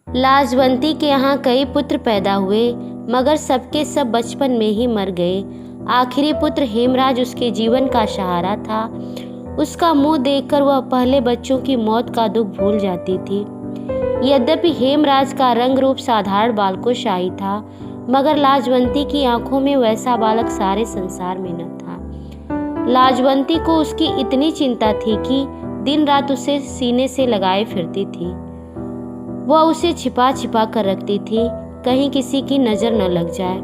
लाजवंती के यहाँ कई पुत्र पैदा हुए, मगर सबके सब बचपन में ही मर गए। आखिरी पुत्र हेमराज उसके जीवन का सहारा था। उसका मुंह देखकर वह पहले बच्चों की मौत का दुख भूल जाती थी। यद्यपि हेमराज का रंग रूप साधारण बालकों शाही था, मगर लाजवंती की आंखों में वैसा बालक सारे संसार में न था। लाजवंती को उसकी इतनी चिंता थी कि दिन रात उसे सीने से लगाए फिरती थी। वह उसे छिपा छिपा कर रखती थी, कहीं किसी की नजर न लग जाए।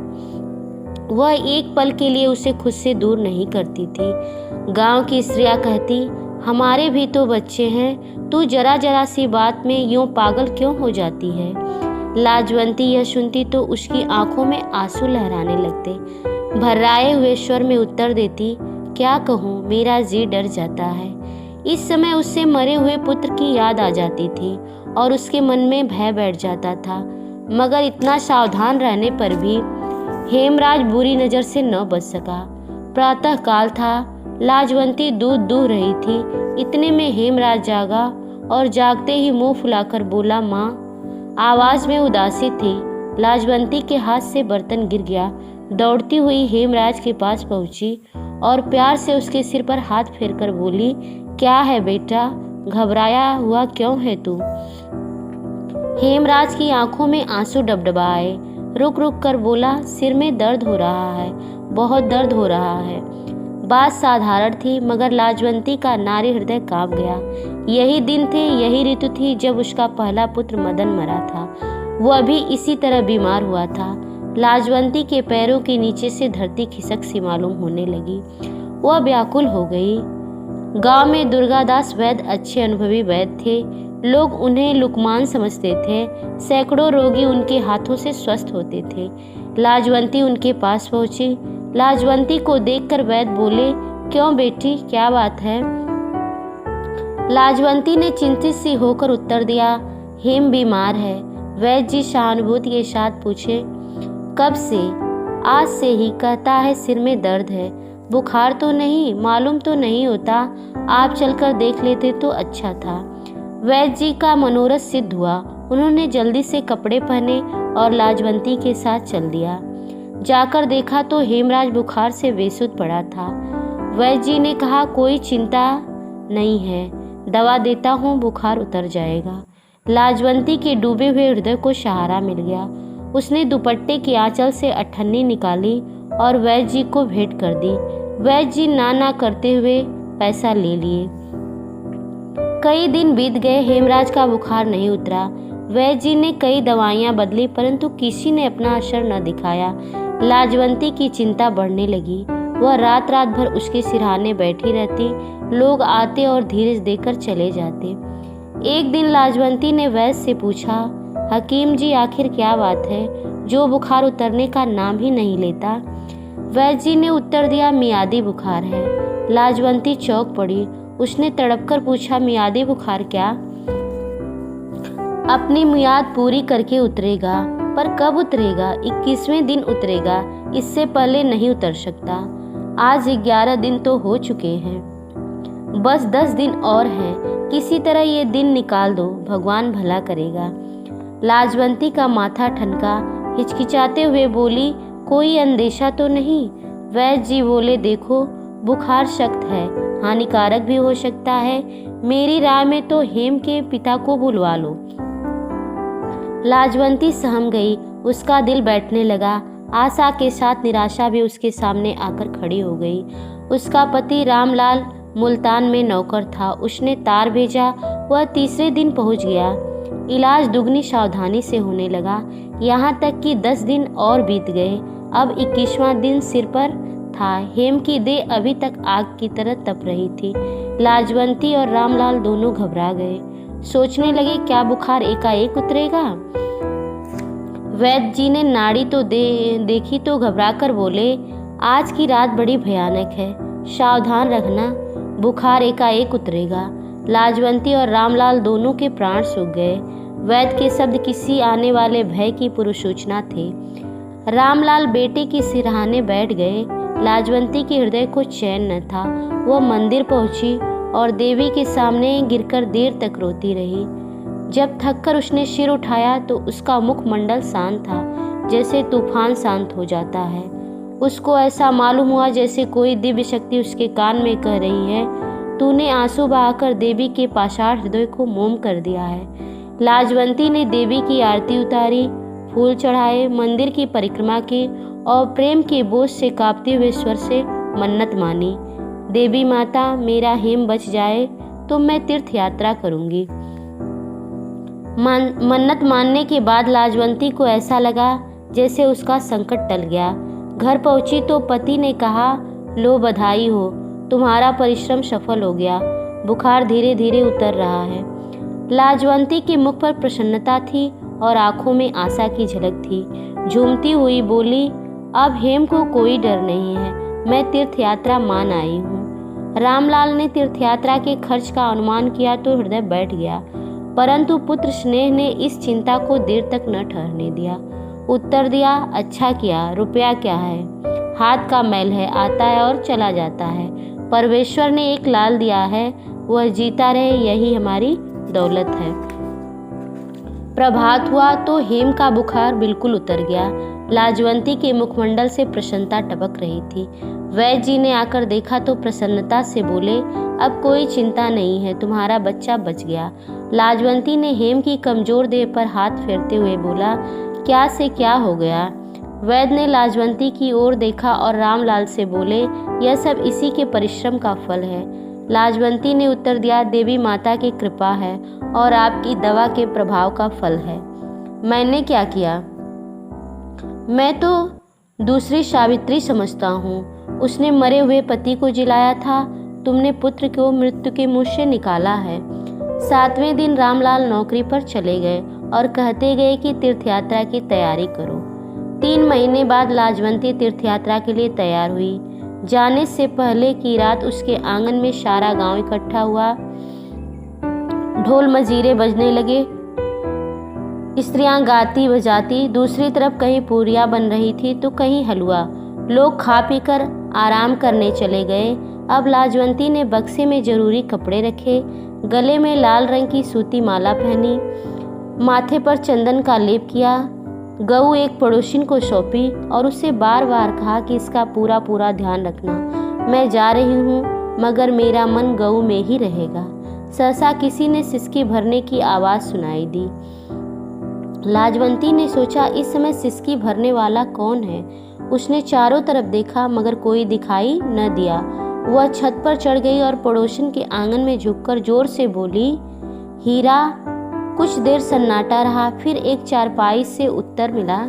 वह एक पल के लिए उसे खुद से दूर नहीं करती थी। गांव की स्त्रियां कहती, हमारे भी तो बच्चे हैं, तू जरा जरा सी बात में यूं पागल क्यों हो जाती है। लाजवंती यह सुनती तो उसकी आंखों में आंसू लहराने लगते। भर्राए हुए स्वर में उत्तर देती, क्या कहूँ, मेरा जी डर जाता है। इस समय उससे मरे हुए पुत्र की याद आ जाती थी और उसके मन में भय बैठ जाता था। मगर इतना सावधान रहने पर भी हेमराज बुरी नज़र से न बच सका। प्रातः काल था, लाजवंती दूध दूह रही थी। इतने में हेमराज जागा और जागते ही मुंह फुलाकर बोला, माँ। आवाज में उदासी थी। लाजवंती के हाथ से बर्तन गिर गया। दौड़ती हुई हेमराज के पास पहुंची और प्यार से उसके सिर पर हाथ फेरकर बोली, क्या है बेटा, घबराया हुआ क्यों है तू। हेमराज की आंखों में आंसू डबडबाए। रुक रुक कर बोला, सिर में दर्द हो रहा है, बहुत दर्द हो रहा है। बात साधारण थी, मगर लाजवंती का नारी हृदय कांप गया। यही दिन थे, यही ऋतु थी जब उसका पहला पुत्र मदन मरा था। वह भी इसी तरह बीमार हुआ था। लाजवंती के पैरों के नीचे से धरती खिसक सी मालूम होने लगी। वह व्याकुल हो गई। गांव में दुर्गादास वैद्य अच्छे अनुभवी वैद्य थे। लोग उन्हें लुकमान समझते थे। सैकड़ों रोगी उनके हाथों से स्वस्थ होते थे। लाजवंती उनके पास पहुंची। लाजवंती को देखकर वैद्य बोले, क्यों बेटी, क्या बात है। लाजवंती ने चिंतित सी होकर उत्तर दिया, हेम बीमार है। वैद्य जी सहानुभूति के साथ पूछे, कब से। आज से ही, कहता है सिर में दर्द है। बुखार तो नहीं, मालूम तो नहीं होता, आप चलकर देख लेते तो अच्छा था। वैद्य जी का मनोरथ सिद्ध हुआ। उन्होंने जल्दी से कपड़े पहने और लाजवंती के साथ चल दिया। जाकर देखा तो हेमराज बुखार से बेसुध पड़ा था। वैद्य जी ने कहा, कोई चिंता नहीं है, दवा देता हूँ, बुखार उतर जाएगा। लाजवंती के डूबे हुए हृदय को सहारा मिल गया। उसने दुपट्टे की आंचल से अठन्नी निकाली और वैद्य जी को भेंट कर दी। वैद्य जी ना ना करते हुए पैसा ले लिए। कई दिन बीत गए, हेमराज का बुखार नहीं उतरा। वैद्य जी ने कई दवाइयां बदली, परंतु किसी ने अपना असर न दिखाया। लाजवंती की चिंता बढ़ने लगी। वह रात रात भर उसके सिरहाने बैठी रहती। लोग आते और धीरज देकर चले जाते। एक दिन लाजवंती ने वैद्य से पूछा, हकीम जी, आखिर क्या बात है, जो बुखार उतरने का नाम ही नहीं लेता। वैद्य जी ने उत्तर दिया, मियादी बुखार है। लाजवंती चौंक पड़ी। उसने तड़पकर पूछा, मियादी बुखार क्या। अपनी मियाद पूरी करके उतरेगा, पर कब उतरेगा। 21वें दिन उतरेगा, इससे पहले नहीं उतर सकता। आज 11 दिन तो हो चुके हैं, बस 10 दिन और हैं। किसी तरह ये दिन निकाल दो, भगवान भला करेगा। लाजवंती का माथा ठनका। हिचकिचाते हुए बोली, कोई अंदेशा तो नहीं। वैद्य जी बोले, देखो, बुखार सख्त है, हानिकारक भी हो सकता है। मेरी राय में तो हेम के पिता को बुलवा लो। लाजवंती सहम गई। उसका दिल बैठने लगा। आशा के साथ निराशा भी उसके सामने आकर खड़ी हो गई। उसका पति रामलाल मुल्तान में नौकर था। उसने तार भेजा। वह तीसरे दिन पहुंच गया। इलाज दुगनी सावधानी से होने लगा। यहाँ तक कि 10 दिन और बीत गए। अब 21वां दिन सिर पर था। हेम की देह अभी तक आग की तरह तप रही थी। लाजवंती और रामलाल दोनों घबरा गए। सोचने लगे, क्या बुखार एकाएक उतरेगा। वैद्य जी ने नाड़ी तो देखी तो घबराकर बोले, आज की रात बड़ी भयानक है, सावधान रखना, बुखार एकाएक उतरेगा। लाजवंती और रामलाल दोनों के प्राण सूख गए। वैद्य के शब्द किसी आने वाले भय की पूर्व सूचना थे। रामलाल बेटे की सिरहाने बैठ गए। लाजवंती के हृदय को चैन न था। वह मंदिर पहुंची और देवी के सामने गिरकर देर तक रोती रही। जब थककर उसने सिर उठाया तो उसका मुखमंडल शांत था, जैसे तूफान शांत हो जाता है। उसको ऐसा मालूम हुआ जैसे कोई दिव्य शक्ति उसके कान में कह रही है, तूने आंसू बहाकर देवी के पाषाण हृदय को मोम कर दिया है। लाजवंती ने देवी की आरती उतारी, फूल चढ़ाए, मंदिर की परिक्रमा की और प्रेम के बोझ से कांपते हुए स्वर से मन्नत मानी, देवी माता, मेरा हेम बच जाए तो मैं तीर्थ यात्रा करूंगी। मन्नत मानने के बाद लाजवंती को ऐसा लगा जैसे उसका संकट टल गया। घर पहुंची तो पति ने कहा, लो बधाई हो, तुम्हारा परिश्रम सफल हो गया, बुखार धीरे धीरे उतर रहा है। लाजवंती के मुख पर प्रसन्नता थी और आंखों में आशा की झलक थी। झूमती हुई बोली, अब हेम को कोई डर नहीं है, मैं तीर्थ यात्रा मान आई हूँ। रामलाल ने तीर्थ यात्रा के खर्च का अनुमान किया तो हृदय बैठ गया, परंतु पुत्र स्नेह ने इस चिंता को देर तक न ठहरने दिया। उत्तर दिया, अच्छा किया, रुपया क्या है, हाथ का मैल है, आता है और चला जाता है। परमेश्वर ने एक लाल दिया है, वह जीता रहे, यही हमारी दौलत है। प्रभात हुआ तो हेम का बुखार बिल्कुल उतर गया। लाजवंती के मुखमंडल से प्रसन्नता टपक रही थी। वैद्य जी ने आकर देखा तो प्रसन्नता से बोले, अब कोई चिंता नहीं है, तुम्हारा बच्चा बच गया। लाजवंती ने हेम की कमजोर देह पर हाथ फेरते हुए बोला, क्या से क्या हो गया। वैद्य ने लाजवंती की ओर देखा और रामलाल से बोले, यह सब इसी के परिश्रम का फल है। लाजवंती ने उत्तर दिया, देवी माता की कृपा है और आपकी दवा के प्रभाव का फल है। मैंने क्या किया? मैं तो दूसरी सावित्री समझता हूँ। उसने मरे हुए पति को जिलाया था, तुमने पुत्र को मृत्यु के मुँह से निकाला है। 7वें दिन रामलाल नौकरी पर चले गए और कहते गए कि तीर्थयात्रा की तैयारी करो। 3 महीने बाद लाजवंती तीर्थयात्रा के लिए तैयार हुई। जाने से पहले की रात उसके आंगन में सारा गांव इकट्ठा हुआ। ढोल मजीरे बजने लगे, स्त्रियां गाती बजाती, दूसरी तरफ कहीं पूरियां बन रही थी तो कहीं हलवा। लोग खा पी कर आराम करने चले गए। अब लाजवंती ने बक्से में जरूरी कपड़े रखे, गले में लाल रंग की सूती माला पहनी, माथे पर चंदन का लेप किया। गऊ एक पड़ोसिन को सौंपी और उससे बार बार कहा कि इसका पूरा ध्यान रखना। मैं जा रही हूँ मगर मेरा मन गऊ में ही रहेगा। सहसा किसी ने सिसकी भरने की आवाज़ सुनाई दी। लाजवंती ने सोचा, इस समय सिसकी भरने वाला कौन है। उसने चारों तरफ देखा मगर कोई दिखाई न दिया। वह छत पर चढ़ गई और पड़ोसन के आंगन में झुककर जोर से बोली, हीरा। कुछ देर सन्नाटा रहा, फिर एक चारपाई से उत्तर मिला,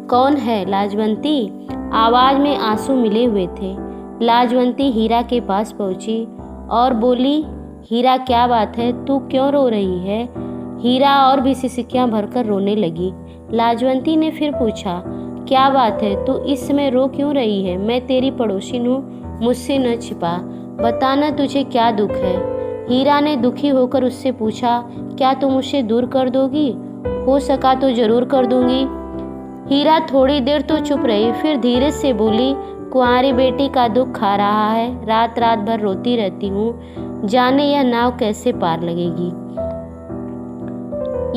कौन है लाजवंती? आवाज में आंसू मिले हुए थे। लाजवंती हीरा के पास पहुंची और बोली, हीरा क्या बात है, तू क्यों रो रही है? हीरा और भी सिसकियां भरकर रोने लगी। लाजवंती ने फिर पूछा, क्या बात है, तू इस समय रो क्यों रही है? मैं तेरी पड़ोसिन हूँ, मुझसे न छिपा, बताना तुझे क्या दुख है। हीरा ने दुखी होकर उससे पूछा, क्या तुम उसे दूर कर दोगी? हो सका तो जरूर कर दूंगी। हीरा थोड़ी देर तो चुप रही, फिर धीरे से बोली, कुंवारी बेटी का दुख खा रहा है, रात रात भर रोती रहती हूँ, जाने यह नाव कैसे पार लगेगी।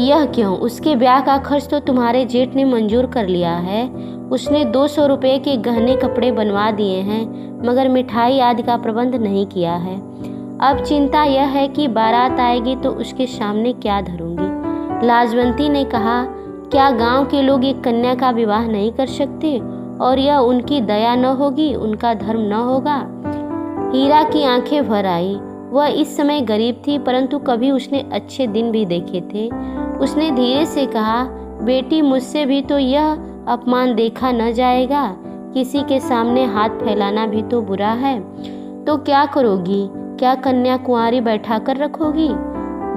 यह क्यों? उसके ब्याह का खर्च तो तुम्हारे जेठ ने मंजूर कर लिया है। उसने 200 रुपये के गहने कपड़े बनवा दिए हैं, मगर मिठाई आदि का प्रबंध नहीं किया है। अब चिंता यह है कि बारात आएगी तो उसके सामने क्या धरूंगी। लाजवंती ने कहा, क्या गांव के लोग एक कन्या का विवाह नहीं कर सकते? और यह उनकी दया न होगी, उनका धर्म न होगा? हीरा की आंखें भर आई। वह इस समय गरीब थी, परंतु कभी उसने अच्छे दिन भी देखे थे। उसने धीरे से कहा, बेटी, मुझसे भी तो यह अपमान देखा न जाएगा। किसी के सामने हाथ फैलाना भी तो बुरा है। तो क्या करोगी? क्या कन्या कुंवारी बैठा कर रखोगी?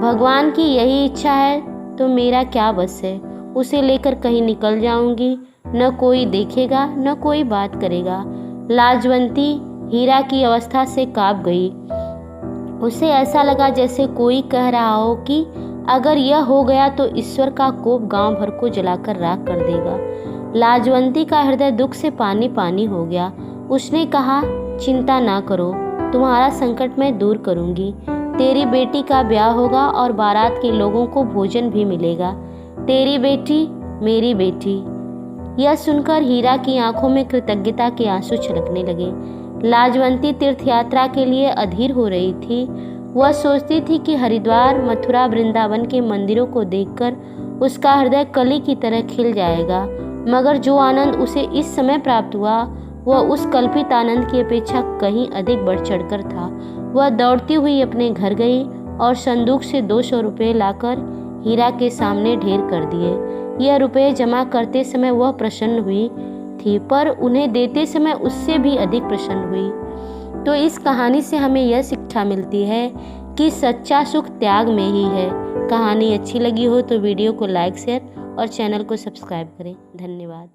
भगवान की यही इच्छा है तो मेरा क्या बस है। उसे लेकर कहीं निकल जाऊंगी, न कोई देखेगा न कोई बात करेगा। लाजवंती हीरा की अवस्था से कांप गई। उसे ऐसा लगा जैसे कोई कह रहा हो कि अगर यह हो गया तो ईश्वर का कोप गांव भर को जलाकर राख कर देगा। लाजवंती का हृदय दुख से पानी पानी हो गया। उसने कहा, चिंता ना करो, तुम्हारा संकट मैं दूर करूंगी। तेरी बेटी का ब्याह होगा और बारात के लोगों को भोजन भी मिलेगा। तेरी बेटी मेरी बेटी। यह सुनकर हीरा की आंखों में कृतज्ञता के आंसू छलकने लगे। लाजवंती तीर्थ यात्रा के लिए अधीर हो रही थी। वह सोचती थी कि हरिद्वार, मथुरा, वृंदावन के मंदिरों को देखकर उसका हृदय कली की तरह खिल जाएगा। मगर जो आनंद उसे इस समय प्राप्त हुआ वह उस कल्पित आनंद की अपेक्षा कहीं अधिक बढ़ चढ़कर था। वह दौड़ती हुई अपने घर गई और संदूक से 200 रुपये लाकर हीरा के सामने ढेर कर दिए। यह रुपये जमा करते समय वह प्रसन्न हुई थी, पर उन्हें देते समय उससे भी अधिक प्रसन्न हुई। तो इस कहानी से हमें यह शिक्षा मिलती है कि सच्चा सुख त्याग में ही है। कहानी अच्छी लगी हो तो वीडियो को लाइक, शेयर और चैनल को सब्सक्राइब करें। धन्यवाद।